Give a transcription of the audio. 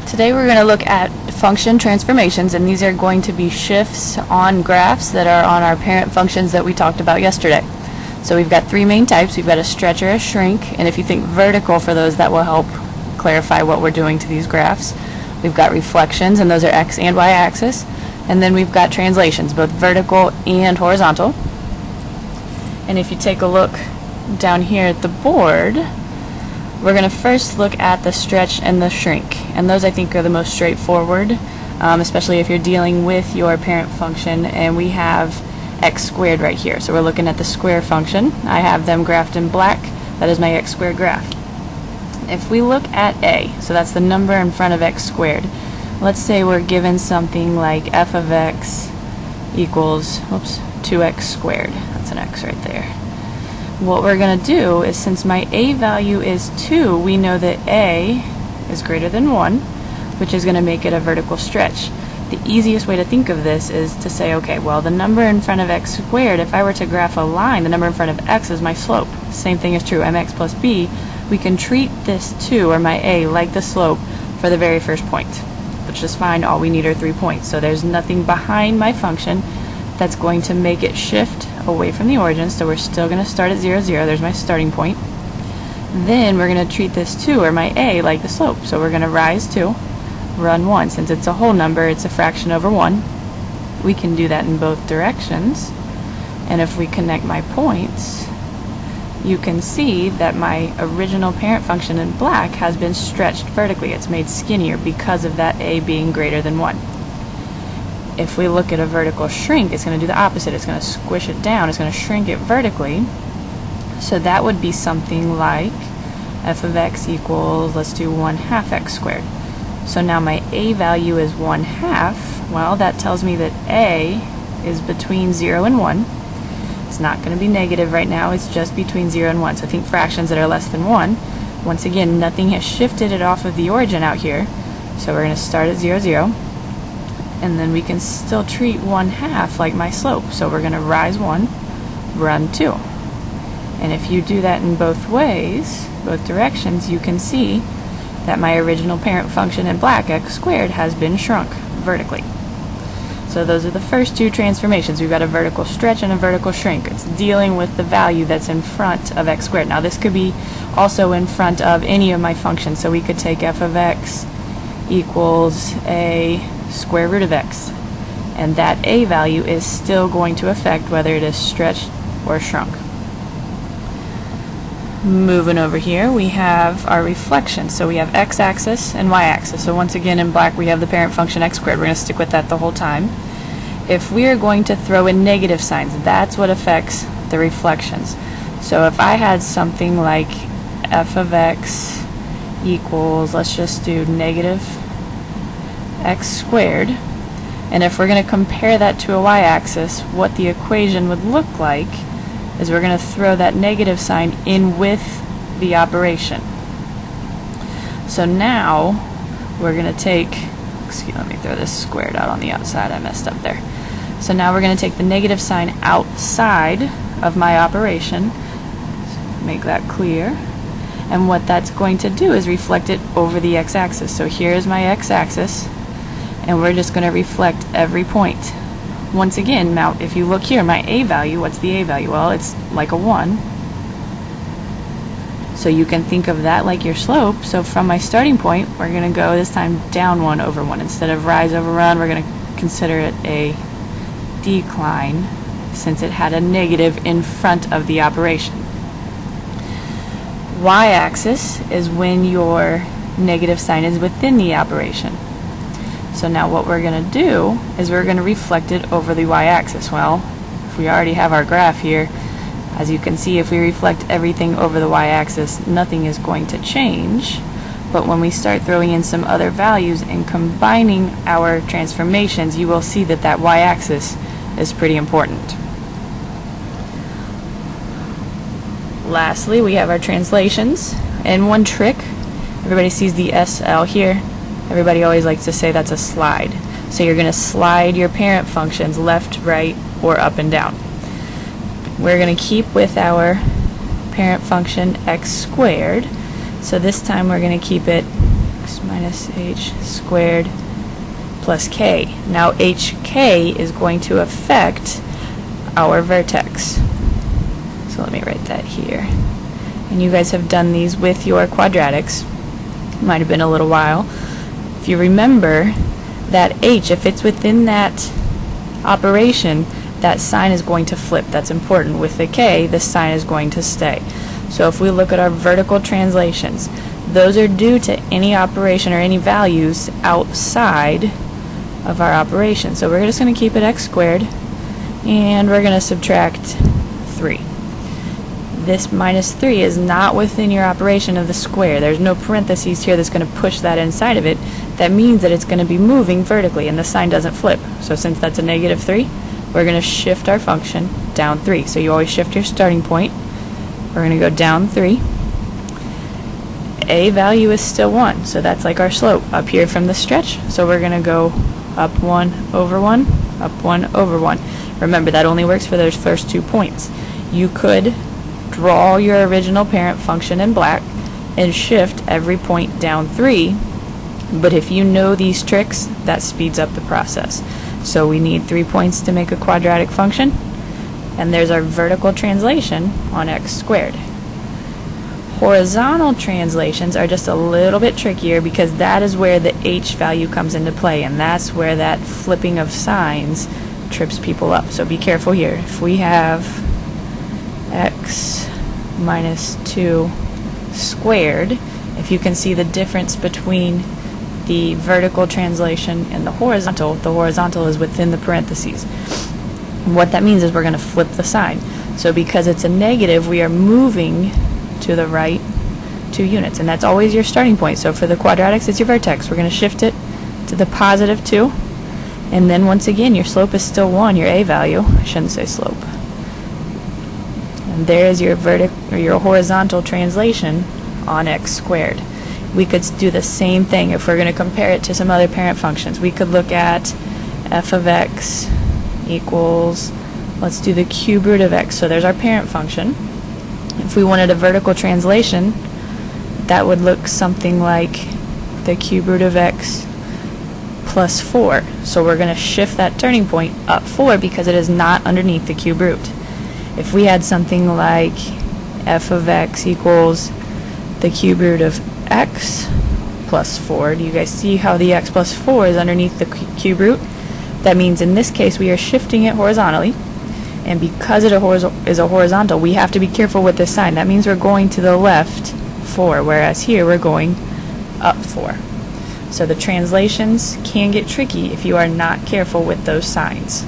Today we're going to look at function transformations, and these are going to be shifts on graphs that are on our parent functions that we talked about yesterday. So we've got three main types. We've got a stretch or a shrink, and if you think vertical for those, that will help clarify what we're doing to these graphs. We've got reflections, and those are x and y axis, and then we've got translations, both vertical and horizontal. And if you take a look down here at the board, we're going to first look at the stretch and the shrink, and those I think are the most straightforward, especially if you're dealing with your parent function. And we have x squared right here, so we're looking at the square function. I have them graphed in black. That is my x squared graph. If we look at a, so that's the number in front of x squared, let's say we're given something like f of x equals 2x squared. That's an x right there. What we're going to do is, since my a value is 2, we know that a is greater than 1, which is going to make it a vertical stretch. The easiest way to think of this is to say, okay, well, the number in front of x squared, if I were to graph a line, the number in front of x is my slope. Same thing is true, mx plus b. We can treat this 2, or my a, like the slope for the very first point, which is fine. All we need are 3 points. So there's nothing behind my function that's going to make it shift away from the origin, so we're still going to start at 0, 0. There's my starting point. Then we're going to treat this 2, or my a, like the slope. So we're going to rise 2, run 1. Since it's a whole number, it's a fraction over 1. We can do that in both directions. And if we connect my points, you can see that my original parent function in black has been stretched vertically. It's made skinnier because of that a being greater than 1. If we look at a vertical shrink, it's going to do the opposite. It's going to squish it down. It's going to shrink it vertically. So that would be something like f of x equals, let's do 1/2 x squared. So now my a value is 1/2. Well, that tells me that a is between 0 and 1. It's not going to be negative right now. It's just between 0 and 1. So think fractions that are less than 1. Once again, nothing has shifted it off of the origin out here. So we're going to start at 0, 0. And then we can still treat 1/2 like my slope. So we're going to rise 1, run 2. And if you do that in both ways, both directions, you can see that my original parent function in black, x squared, has been shrunk vertically. So those are the first two transformations. We've got a vertical stretch and a vertical shrink. It's dealing with the value that's in front of x squared. Now this could be also in front of any of my functions. So we could take f of x equals a square root of x, and that a value is still going to affect whether it is stretched or shrunk. Moving over here, we have our reflection. So we have x-axis and y-axis. So once again, in black we have the parent function x squared. We're going to stick with that the whole time. If we are going to throw in negative signs, that's what affects the reflections. So if I had something like f of x equals, let's just do negative x squared, and if we're going to compare that to a y-axis, what the equation would look like is we're going to throw that negative sign in with the operation. So now we're going to take, let me throw this squared out on the outside, I messed up there. So now we're going to take the negative sign outside of my operation, make that clear, and what that's going to do is reflect it over the x-axis. So here's my x-axis, and we're just going to reflect every point. Once again, now if you look here, my a value, what's the a value? Well, it's like a 1. So you can think of that like your slope. So from my starting point, we're going to go this time down 1 over 1. Instead of rise over run, we're going to consider it a decline, since it had a negative in front of the operation. Y-axis is when your negative sign is within the operation. So now what we're going to do is we're going to reflect it over the y-axis. Well, if we already have our graph here, as you can see, if we reflect everything over the y-axis, nothing is going to change. But when we start throwing in some other values and combining our transformations, you will see that that y-axis is pretty important. Lastly, we have our translations. And one trick, everybody sees the SL here. Everybody always likes to say that's a slide. So you're going to slide your parent functions left, right, or up and down. We're going to keep with our parent function x squared. So this time we're going to keep it x minus h squared plus k. Now hk is going to affect our vertex. So let me write that here. And you guys have done these with your quadratics. Might have been a little while. If you remember that h, if it's within that operation, that sign is going to flip. That's important. With the k, the sign is going to stay. So if we look at our vertical translations, those are due to any operation or any values outside of our operation. So we're just going to keep it x squared, and we're going to subtract 3. This minus 3 is not within your operation of the square. There's no parentheses here that's going to push that inside of it. That means that it's going to be moving vertically, and the sign doesn't flip. So since that's a negative 3, we're going to shift our function down 3. So you always shift your starting point. We're going to go down 3. A value is still 1, so that's like our slope up here from the stretch. So we're going to go up 1 over 1, up 1 over 1. Remember, that only works for those first 2 points. You could draw your original parent function in black and shift every point down 3, but if you know these tricks, that speeds up the process. So we need 3 points to make a quadratic function, and there's our vertical translation on x squared. Horizontal translations are just a little bit trickier because that is where the h value comes into play, and that's where that flipping of signs trips people up. So be careful here. If we have x minus 2 squared, if you can see the difference between the vertical translation and the horizontal is within the parentheses. And what that means is we're going to flip the sign. So because it's a negative, we are moving to the right 2 units, and that's always your starting point. So for the quadratics, it's your vertex. We're going to shift it to the positive 2, and then once again, your slope is still 1, your a value. I shouldn't say slope. And there is your your horizontal translation on x squared. We could do the same thing if we're going to compare it to some other parent functions. We could look at f of x equals, let's do the cube root of x. So there's our parent function. If we wanted a vertical translation, that would look something like the cube root of x plus 4. So we're going to shift that turning point up 4 because it is not underneath the cube root. If we had something like f of x equals the cube root of x plus 4, do you guys see how the x plus 4 is underneath the cube root? That means in this case we are shifting it horizontally, and because it is a horizontal, we have to be careful with this sign. That means we're going to the left 4, whereas here we're going up 4. So the translations can get tricky if you are not careful with those signs.